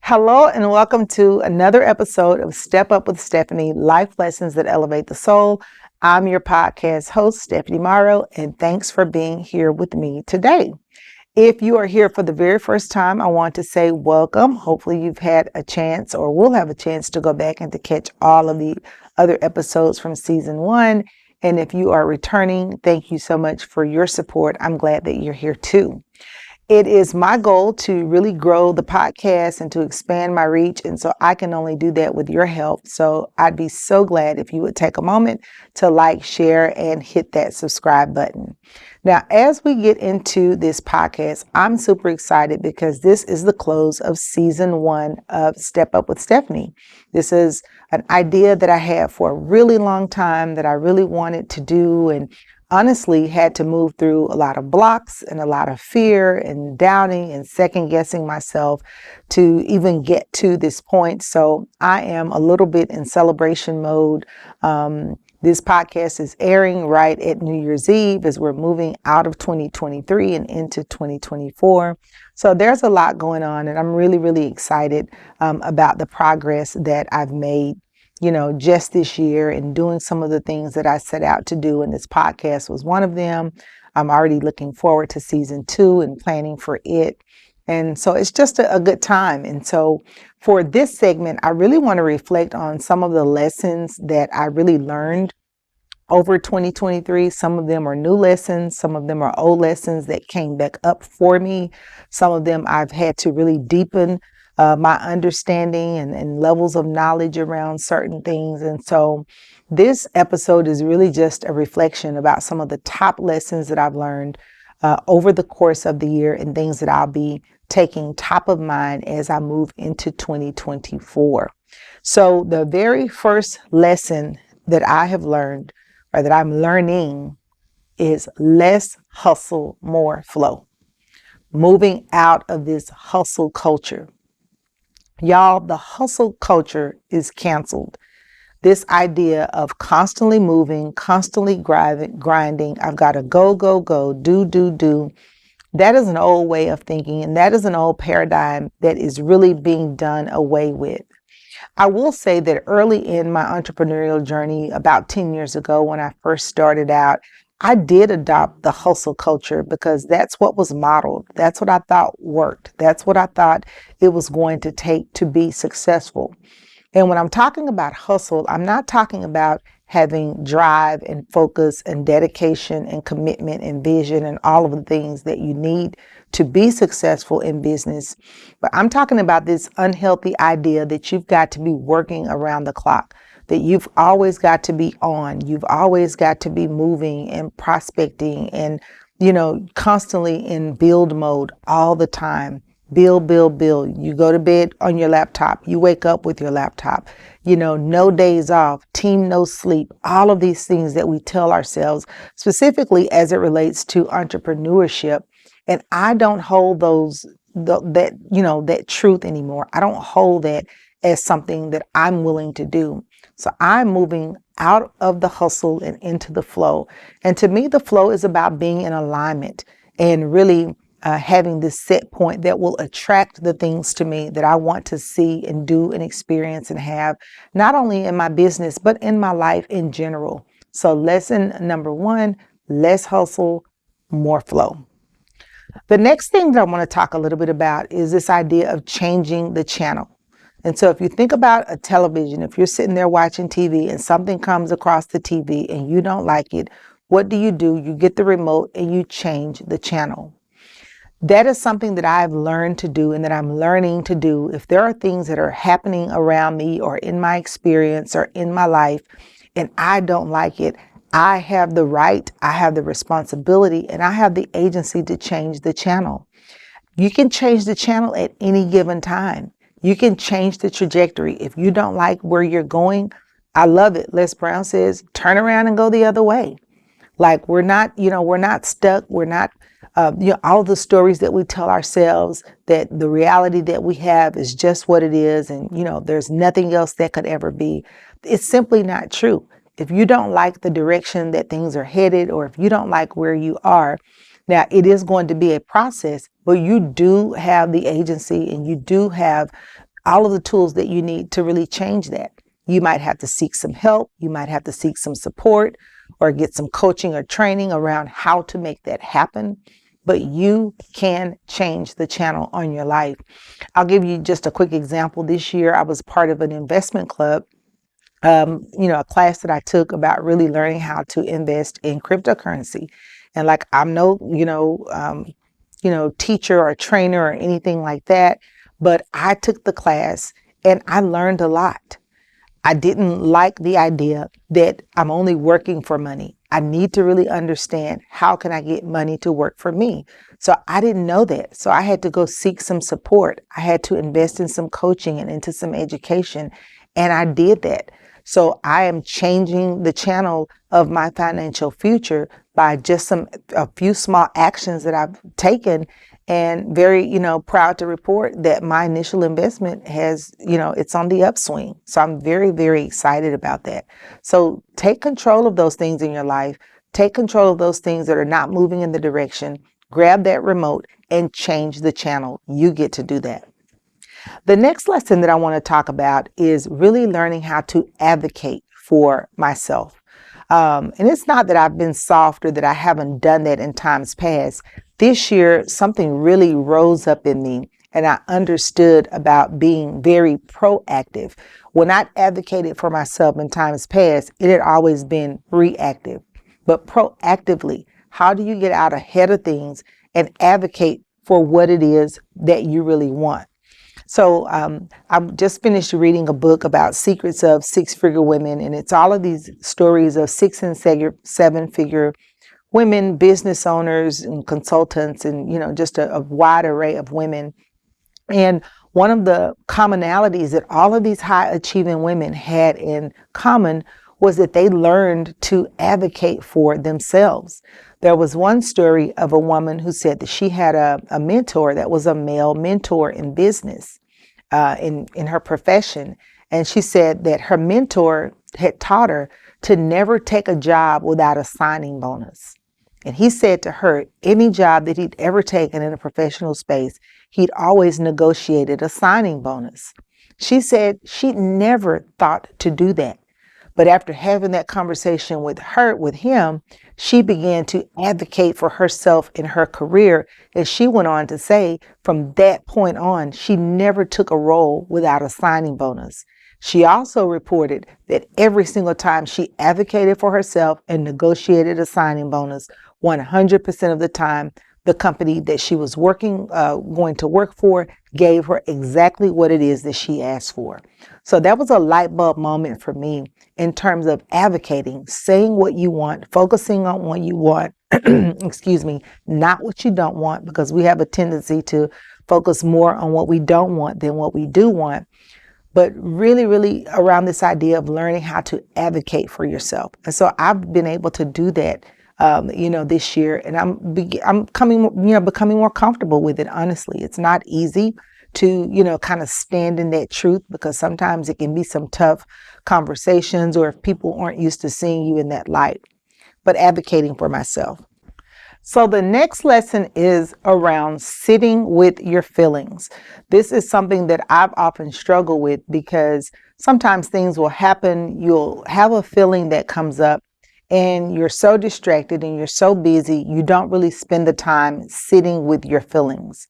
Hello and welcome to another episode of Step Up with Stephanie, Life Lessons that Elevate the Soul. I'm your podcast host, Stephanie Morrow, and thanks for being here with me today. If you are here for the very first time, I want to say welcome. Hopefully you've had a chance or will have a chance to go back and to catch all of the other episodes from season 1. And if you are returning, thank you so much for your support. I'm glad that you're here too. It is my goal to really grow the podcast and to expand my reach. And so I can only do that with your help. So I'd be so glad if you would take a moment to like, share, and hit that subscribe button. Now, as we get into this podcast, I'm super excited because this is the close of season 1 of Step Up with Stephanie. This is an idea that I had for a really long time that I really wanted to do, and honestly had to move through a lot of blocks and a lot of fear and doubting and second guessing myself to even get to this point. So I am a little bit in celebration mode. This podcast is airing right at New Year's Eve as we're moving out of 2023 and into 2024. So there's a lot going on, and I'm really, really excited about the progress that I've made just this year and doing some of the things that I set out to do. And this podcast was one of them. I'm already looking forward to season 2 and planning for it. And so it's just a good time. And so for this segment, I really want to reflect on some of the lessons that I really learned over 2023. Some of them are new lessons. Some of them are old lessons that came back up for me. Some of them I've had to really deepen my understanding and levels of knowledge around certain things. And so this episode is really just a reflection about some of the top lessons that I've learned over the course of the year and things that I'll be taking top of mind as I move into 2024. So the very first lesson that I have learned, or that I'm learning, is less hustle, more flow. Moving out of this hustle culture. Y'all, the hustle culture is canceled. This idea of constantly moving, constantly grinding, I've got to go, do. That is an old way of thinking, and that is an old paradigm that is really being done away with. I will say that early in my entrepreneurial journey, about 10 years ago when I first started out, I did adopt the hustle culture because that's what was modeled. That's what I thought worked. That's what I thought it was going to take to be successful. And when I'm talking about hustle, I'm not talking about having drive and focus and dedication and commitment and vision and all of the things that you need to be successful in business. But I'm talking about this unhealthy idea that you've got to be working around the clock, that you've always got to be on, you've always got to be moving and prospecting and, constantly in build mode all the time. Build. You go to bed on your laptop. You wake up with your laptop. No days off, team, no sleep, all of these things that we tell ourselves, specifically as it relates to entrepreneurship. And I don't hold that truth anymore. I don't hold that as something that I'm willing to do. So I'm moving out of the hustle and into the flow. And to me, the flow is about being in alignment and really having this set point that will attract the things to me that I want to see and do and experience and have, not only in my business, but in my life in general. So lesson number 1, less hustle, more flow. The next thing that I want to talk a little bit about is this idea of changing the channel. And so if you think about a television, if you're sitting there watching TV and something comes across the TV and you don't like it, what do? You get the remote and you change the channel. That is something that I've learned to do and that I'm learning to do. If there are things that are happening around me or in my experience or in my life and I don't like it, I have the right, I have the responsibility, and I have the agency to change the channel. You can change the channel at any given time. You can change the trajectory. If you don't like where you're going, I love it. Les Brown says, turn around and go the other way. Like we're not stuck. We're not, all the stories that we tell ourselves that the reality that we have is just what it is. And, there's nothing else that could ever be. It's simply not true. If you don't like the direction that things are headed, or if you don't like where you are, now it is going to be a process, but you do have the agency and you do have all of the tools that you need to really change that. You might have to seek some help. You might have to seek some support or get some coaching or training around how to make that happen. But you can change the channel on your life. I'll give you just a quick example. This year, I was part of an investment club, a class that I took about really learning how to invest in cryptocurrency. And like, I'm no, teacher or trainer or anything like that, but I took the class and I learned a lot. I didn't like the idea that I'm only working for money. I need to really understand how can I get money to work for me. So I didn't know that. So I had to go seek some support. I had to invest in some coaching and into some education. And I did that. So I am changing the channel of my financial future by just a few small actions that I've taken, and very, proud to report that my initial investment has, it's on the upswing. So I'm very, very excited about that. So take control of those things in your life. Take control of those things that are not moving in the direction. Grab that remote and change the channel. You get to do that. The next lesson that I want to talk about is really learning how to advocate for myself. And it's not that I've been soft or that I haven't done that in times past. This year, something really rose up in me, and I understood about being very proactive. When I advocated for myself in times past, it had always been reactive. But proactively, how do you get out ahead of things and advocate for what it is that you really want? So I've just finished reading a book about secrets of six-figure women, and it's all of these stories of 6 and 7-figure women, business owners and consultants, and just a wide array of women. And one of the commonalities that all of these high achieving women had in common was that they learned to advocate for themselves. There was one story of a woman who said that she had a mentor that was a male mentor in business, in her profession. And she said that her mentor had taught her to never take a job without a signing bonus. And he said to her, any job that he'd ever taken in a professional space, he'd always negotiated a signing bonus. She said she'd never thought to do that. But after having that conversation with him, she began to advocate for herself in her career. And she went on to say, from that point on, she never took a role without a signing bonus. She also reported that every single time she advocated for herself and negotiated a signing bonus, 100% of the time, the company that she was going to work for gave her exactly what it is that she asked for. So that was a light bulb moment for me in terms of advocating, saying what you want, focusing on what you want, excuse me, not what you don't want, because we have a tendency to focus more on what we don't want than what we do want. But really, really around this idea of learning how to advocate for yourself. And so I've been able to do that, this year, and I'm becoming more comfortable with it. Honestly, it's not easy to, kind of stand in that truth, because sometimes it can be some tough conversations, or if people aren't used to seeing you in that light. But advocating for myself. So the next lesson is around sitting with your feelings. This is something that I've often struggled with, because sometimes things will happen. You'll have a feeling that comes up and you're so distracted and you're so busy, you don't really spend the time sitting with your feelings.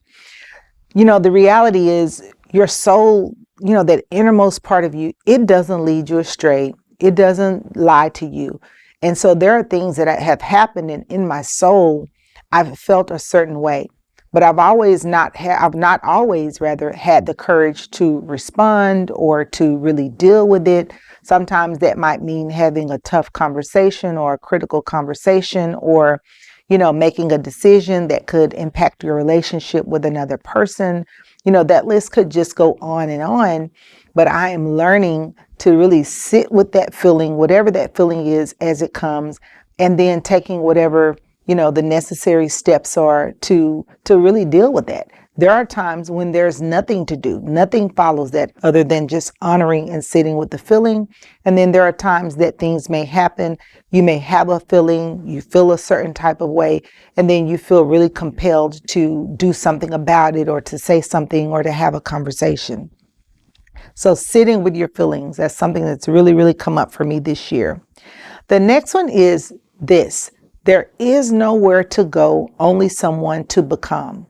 The reality is your soul, that innermost part of you, it doesn't lead you astray. It doesn't lie to you. And so there are things that have happened in my soul. I've felt a certain way, but I've not always rather had the courage to respond or to really deal with it. Sometimes that might mean having a tough conversation or a critical conversation, or, making a decision that could impact your relationship with another person. That list could just go on and on. But I am learning to really sit with that feeling, whatever that feeling is, as it comes, and then taking whatever, the necessary steps are to really deal with that. There are times when there's nothing to do, nothing follows that other than just honoring and sitting with the feeling. And then there are times that things may happen. You may have a feeling, you feel a certain type of way, and then you feel really compelled to do something about it, or to say something, or to have a conversation. So sitting with your feelings, that's something that's really, really come up for me this year. The next one is this: there is nowhere to go, only someone to become.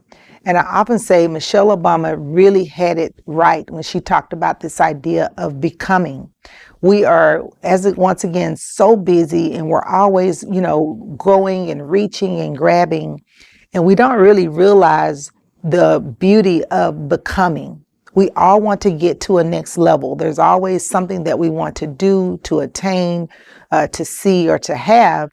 And I often say Michelle Obama really had it right when she talked about this idea of becoming. We are, once again, so busy, and we're always, growing and reaching and grabbing, and we don't really realize the beauty of becoming. We all want to get to a next level. There's always something that we want to do, to attain, to see, or to have.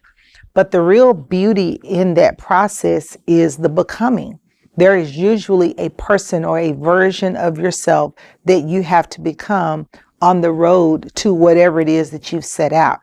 But the real beauty in that process is the becoming. There is usually a person or a version of yourself that you have to become on the road to whatever it is that you've set out.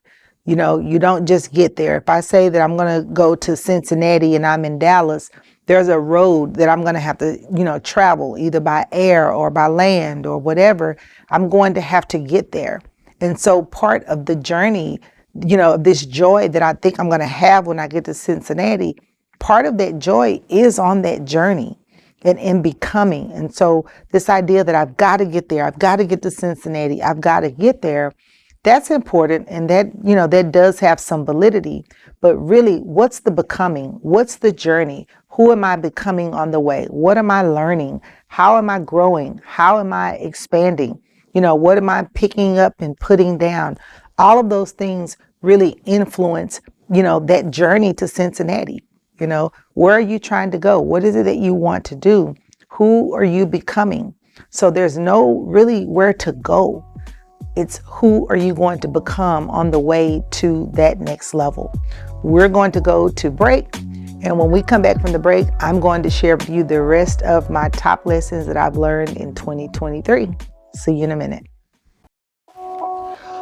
You don't just get there. If I say that I'm going to go to Cincinnati and I'm in Dallas, there's a road that I'm going to have to, travel either by air or by land or whatever. I'm going to have to get there. And so part of the journey, this joy that I think I'm going to have when I get to Cincinnati, part of that joy is on that journey and in becoming. And so this idea that I've got to get there, I've got to get to Cincinnati, I've got to get there, that's important. And that does have some validity. But really, what's the becoming? What's the journey? Who am I becoming on the way? What am I learning? How am I growing? How am I expanding? What am I picking up and putting down? All of those things really influence, that journey to Cincinnati. Where are you trying to go? What is it that you want to do? Who are you becoming? So there's no really where to go. It's who are you going to become on the way to that next level. We're going to go to break. And when we come back from the break, I'm going to share with you the rest of my top lessons that I've learned in 2023. See you in a minute.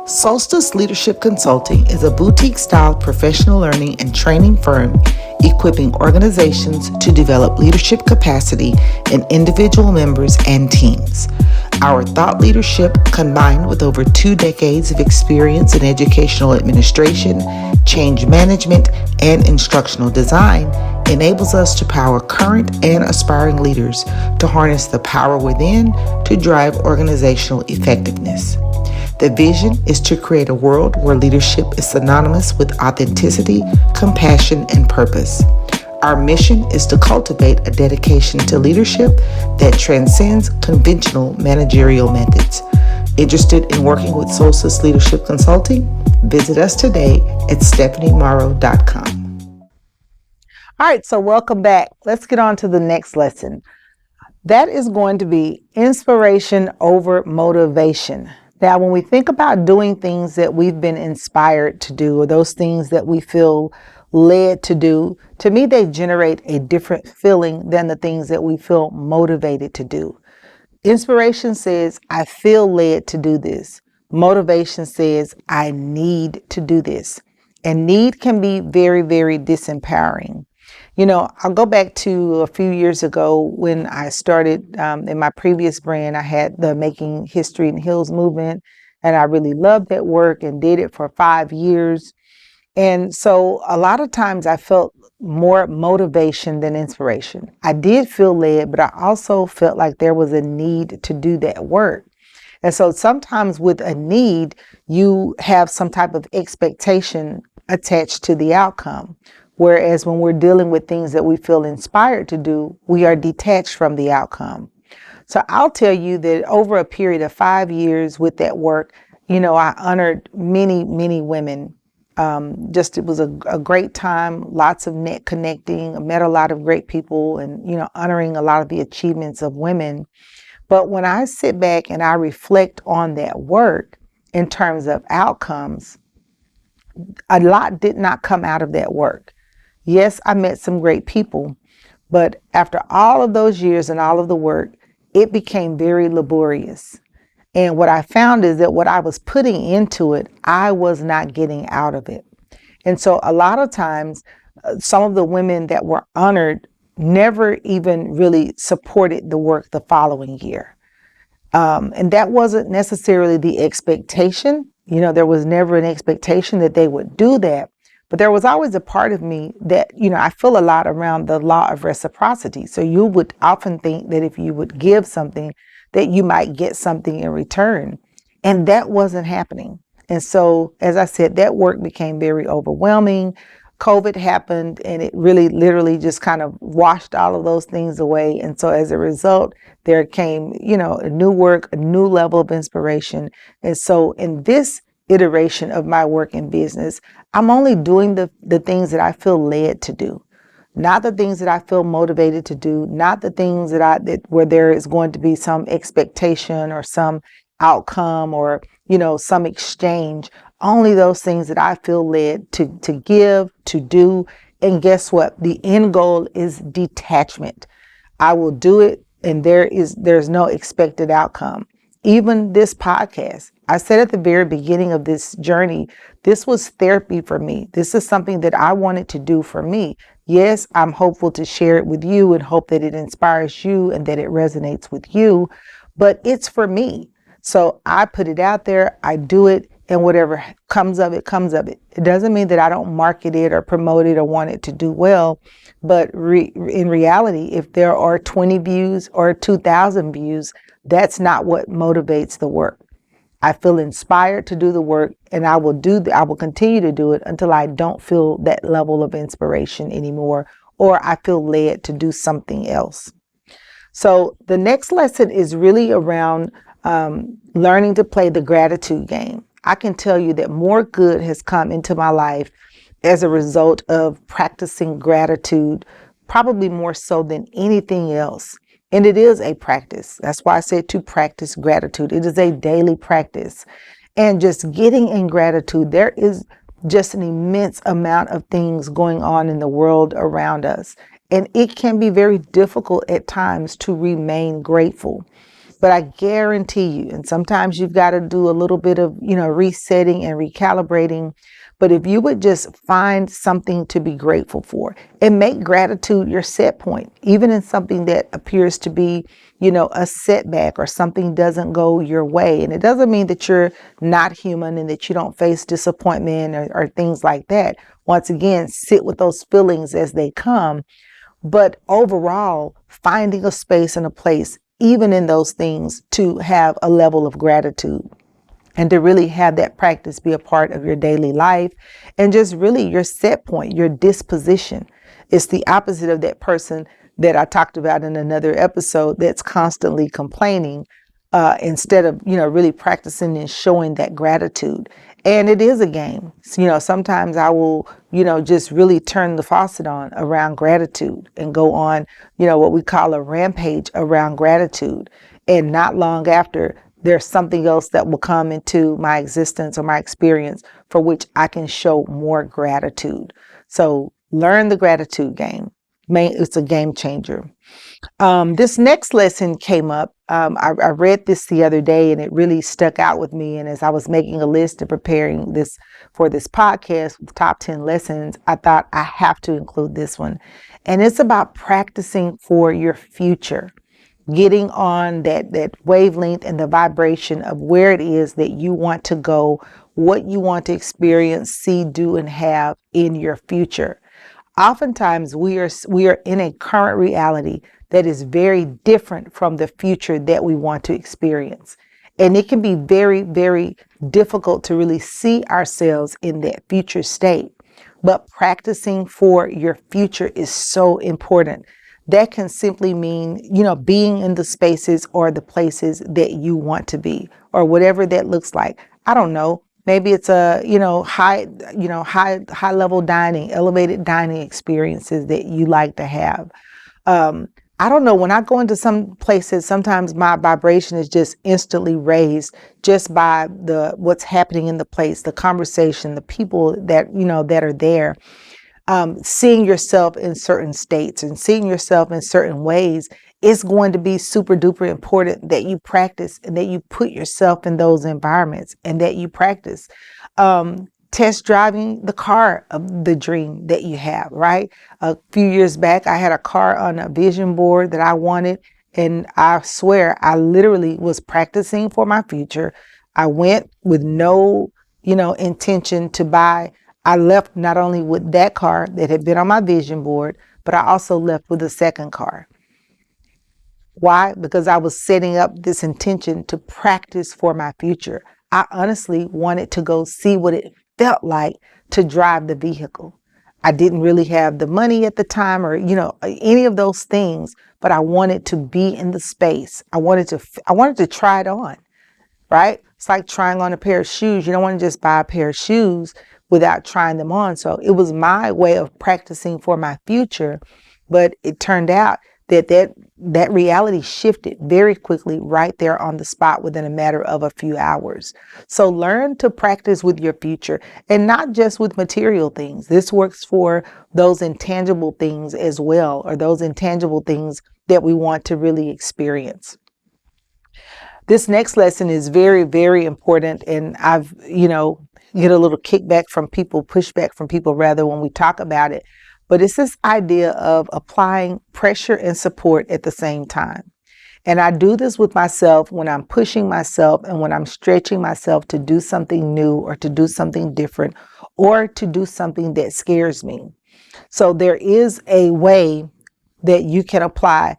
Solstice Leadership Consulting is a boutique-style professional learning and training firm equipping organizations to develop leadership capacity in individual members and teams. Our thought leadership, combined with over 2 decades of experience in educational administration, change management, and instructional design, enables us to power current and aspiring leaders to harness the power within to drive organizational effectiveness. The vision is to create a world where leadership is synonymous with authenticity, compassion, and purpose. Our mission is to cultivate a dedication to leadership that transcends conventional managerial methods. Interested in working with Solstice Leadership Consulting? Visit us today at stephaniemorrow.com. All right, so welcome back. Let's get on to the next lesson. That is going to be inspiration over motivation. Now, when we think about doing things that we've been inspired to do, or those things that we feel led to do, to me, they generate a different feeling than the things that we feel motivated to do. Inspiration says, I feel led to do this. Motivation says, I need to do this. And need can be very, very disempowering. I'll go back to a few years ago when I started in my previous brand. I had the Making History in Heels movement, and I really loved that work and did it for 5 years. And so a lot of times I felt more motivation than inspiration. I did feel led, but I also felt like there was a need to do that work. And so sometimes with a need, you have some type of expectation attached to the outcome. Whereas when we're dealing with things that we feel inspired to do, we are detached from the outcome. So I'll tell you that over a period of 5 years with that work, I honored many, many women. It was a great time, lots of net connecting, I met a lot of great people and, honoring a lot of the achievements of women. But when I sit back and I reflect on that work in terms of outcomes, a lot did not come out of that work. Yes, I met some great people, but after all of those years and all of the work, it became very laborious. And what I found is that what I was putting into it, I was not getting out of it. And so a lot of times, some of the women that were honored never even really supported the work the following year. And that wasn't necessarily the expectation. There was never an expectation that they would do that. But there was always a part of me that, I feel a lot around the law of reciprocity. So you would often think that if you would give something, that you might get something in return. And that wasn't happening. And so, as I said, that work became very overwhelming. COVID happened and it really literally just kind of washed all of those things away. And so as a result, there came, a new work, a new level of inspiration. And so in this iteration of my work in business, I'm only doing the things that I feel led to do, not the things that I feel motivated to do, not the things that where there is going to be some expectation or some outcome or, some exchange. Only those things that I feel led to give, to do. And guess what? The end goal is detachment. I will do it and there's no expected outcome. Even this podcast, I said at the very beginning of this journey, this was therapy for me. This is something that I wanted to do for me. Yes, I'm hopeful to share it with you and hope that it inspires you and that it resonates with you, but it's for me. So I put it out there, I do it, and whatever comes of it, comes of it. It doesn't mean that I don't market it or promote it or want it to do well. But in reality, if there are 20 views or 2,000 views, that's not what motivates the work. I feel inspired to do the work, and I will continue to do it until I don't feel that level of inspiration anymore, or I feel led to do something else. So the next lesson is really around learning to play the gratitude game. I can tell you that more good has come into my life as a result of practicing gratitude, probably more so than anything else. And it is a practice. That's why I said to practice gratitude. It is a daily practice. And just getting in gratitude, there is just an immense amount of things going on in the world around us. And it can be very difficult at times to remain grateful. But I guarantee you, and sometimes you've got to do a little bit of, resetting and recalibrating. But if you would just find something to be grateful for and make gratitude your set point, even in something that appears to be, a setback or something doesn't go your way. And it doesn't mean that you're not human and that you don't face disappointment or things like that. Once again, sit with those feelings as they come. But overall, finding a space and a place, even in those things, to have a level of gratitude and to really have that practice be a part of your daily life and just really your set point, your disposition. It's the opposite of that person that I talked about in another episode that's constantly complaining instead of, really practicing and showing that gratitude. And it is a game. So, sometimes I will, just really turn the faucet on around gratitude and go on, what we call a rampage around gratitude. And not long after, there's something else that will come into my existence or my experience for which I can show more gratitude. So learn the gratitude game. It's a game changer. This next lesson came up. I read this the other day and it really stuck out with me. And as I was making a list and preparing this for this podcast with top 10 lessons, I thought I have to include this one. And it's about practicing for your future, getting on that wavelength and the vibration of where it is that you want to go, what you want to experience, see, do, and have in your future. Oftentimes we are in a current reality that is very different from the future that we want to experience. And it can be very, very difficult to really see ourselves in that future state. But practicing for your future is so important. That can simply mean, being in the spaces or the places that you want to be, or whatever that looks like. I don't know. Maybe it's a, high level dining, elevated dining experiences that you like to have. I don't know. When I go into some places, sometimes my vibration is just instantly raised just by what's happening in the place, the conversation, the people that, that are there. Seeing yourself in certain states and seeing yourself in certain ways, it's going to be super duper important that you practice and that you put yourself in those environments and that you practice. Test driving the car of the dream that you have, right? A few years back, I had a car on a vision board that I wanted. And I swear, I literally was practicing for my future. I went with no, intention to buy. I left not only with that car that had been on my vision board, but I also left with a second car. Why? Because I was setting up this intention to practice for my future. I honestly wanted to go see what it felt like to drive the vehicle. I didn't really have the money at the time or, any of those things, but I wanted to be in the space. I wanted to try it on, right? It's like trying on a pair of shoes. You don't want to just buy a pair of shoes without trying them on. So it was my way of practicing for my future, but it turned out that reality shifted very quickly right there on the spot within a matter of a few hours. So learn to practice with your future and not just with material things. This works for those intangible things as well, or those intangible things that we want to really experience. This next lesson is very, very important. And I've, get a little pushback from people rather when we talk about it. But it's this idea of applying pressure and support at the same time. And I do this with myself when I'm pushing myself and when I'm stretching myself to do something new or to do something different or to do something that scares me. So there is a way that you can apply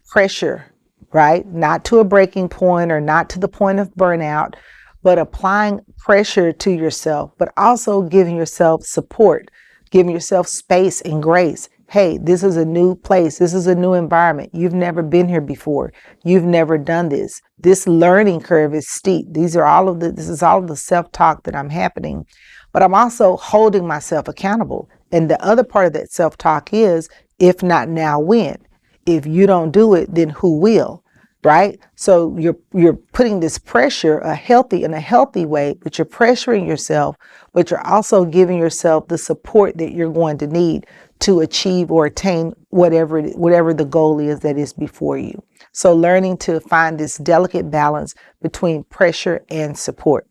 pressure, right? Not to a breaking point or not to the point of burnout, but applying pressure to yourself, but also giving yourself support, giving yourself space and grace. Hey, this is a new place. This is a new environment. You've never been here before. You've never done this. This learning curve is steep. This is all of the self-talk that I'm happening, but I'm also holding myself accountable. And the other part of that self-talk is, if not now, when? If you don't do it, then who will? Right? So you're putting this pressure, in a healthy way, but you're pressuring yourself, but you're also giving yourself the support that you're going to need to achieve or attain whatever the goal is that is before you. So learning to find this delicate balance between pressure and support.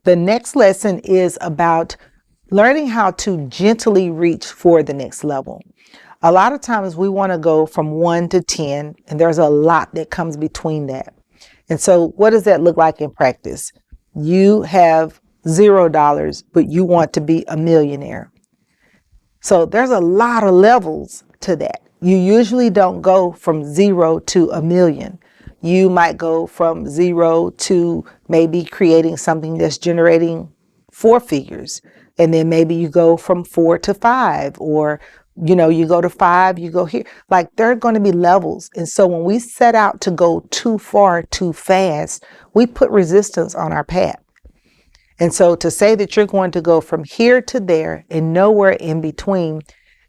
The next lesson is about learning how to gently reach for the next level. A lot of times we want to go from 1 to 10, and there's a lot that comes between that. And so what does that look like in practice? You have $0, but you want to be a millionaire. So there's a lot of levels to that. You usually don't go from 0 to a million. You might go from 0 to maybe creating something that's generating 4 figures. And then maybe you go from 4 to 5, or you go to 5, you go here. Like, there are going to be levels. And so when we set out to go too far, too fast, we put resistance on our path. And so to say that you're going to go from here to there and nowhere in between,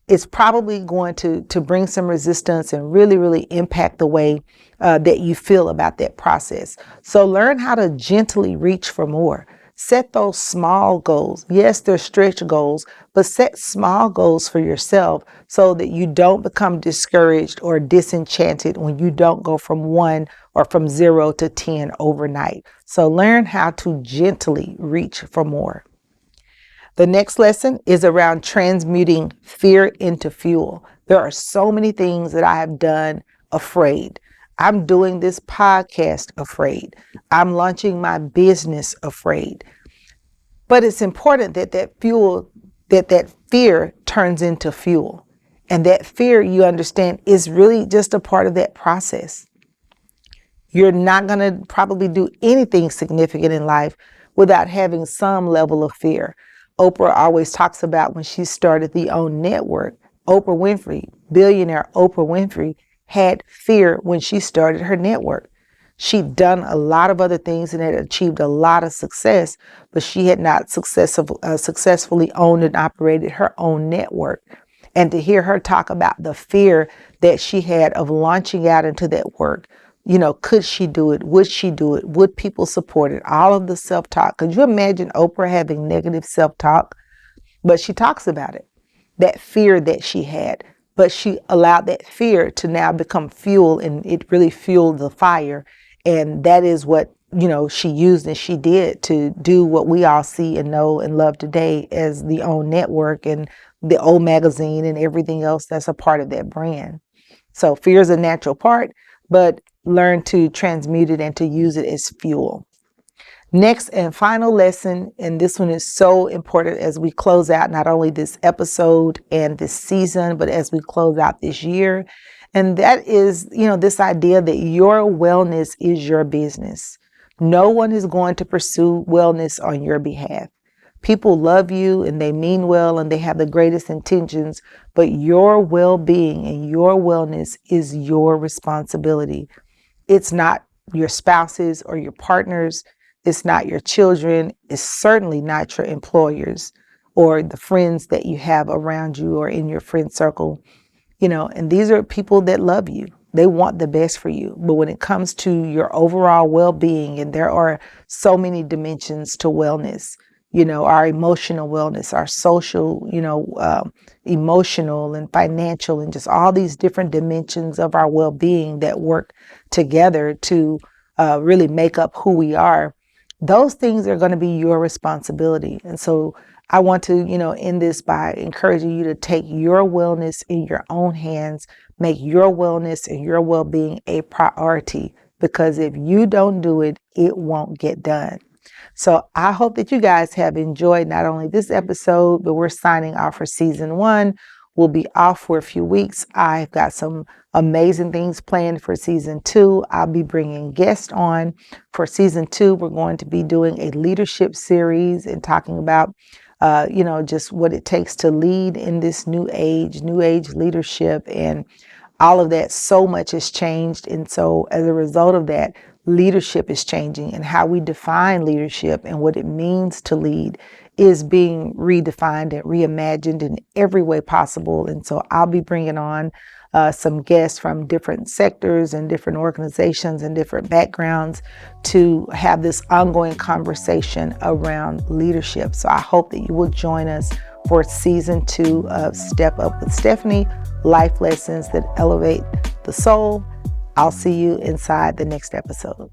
it's probably going to bring some resistance and really, really impact the way that you feel about that process. So learn how to gently reach for more. Set those small goals. Yes, they're stretch goals, but set small goals for yourself so that you don't become discouraged or disenchanted when you don't go from 1 or from 0 to 10 overnight. So learn how to gently reach for more. The next lesson is around transmuting fear into fuel. There are so many things that I have done afraid. I'm doing this podcast afraid. I'm launching my business afraid. But it's important that fear turns into fuel. And that fear, you understand, is really just a part of that process. You're not going to probably do anything significant in life without having some level of fear. Oprah always talks about when she started the OWN network. Oprah Winfrey, billionaire Oprah Winfrey, had fear when she started her network. She'd done a lot of other things and had achieved a lot of success, but she had not successfully owned and operated her own network. And to hear her talk about the fear that she had of launching out into that work, could she do it? Would she do it? Would people support it? All of the self-talk. Could you imagine Oprah having negative self-talk? But she talks about it, that fear that she had. But she allowed that fear to now become fuel, and it really fueled the fire. And that is what, she used and she did to do what we all see and know and love today as the OWN network and the OWN magazine and everything else that's a part of that brand. So fear is a natural part, but learn to transmute it and to use it as fuel. Next and final lesson, and this one is so important as we close out not only this episode and this season, but as we close out this year, And that is, this idea that your wellness is your business. No one is going to pursue wellness on your behalf. People love you and they mean well and they have the greatest intentions, but your well-being and your wellness is your responsibility. It's not your spouse's or your partner's. It's not your children. It's certainly not your employers or the friends that you have around you or in your friend circle. And these are people that love you. They want the best for you. But when it comes to your overall well-being, and there are so many dimensions to wellness, our emotional wellness, our social, emotional and financial, and just all these different dimensions of our well-being that work together to really make up who we are. Those things are going to be your responsibility. And so I want to, end this by encouraging you to take your wellness in your own hands, make your wellness and your well-being a priority, because if you don't do it, it won't get done. So I hope that you guys have enjoyed not only this episode, but we're signing off for season 1. We'll be off for a few weeks. I've got some amazing things planned for season 2. I'll be bringing guests on for season 2. We're going to be doing a leadership series and talking about just what it takes to lead in this new age leadership, and all of that. So much has changed. And so as a result of that, leadership is changing, and how we define leadership and what it means to lead is being redefined and reimagined in every way possible. And so I'll be bringing on some guests from different sectors and different organizations and different backgrounds to have this ongoing conversation around leadership. So I hope that you will join us for season 2 of Step Up with Stephanie, life lessons that elevate the soul. I'll see you inside the next episode.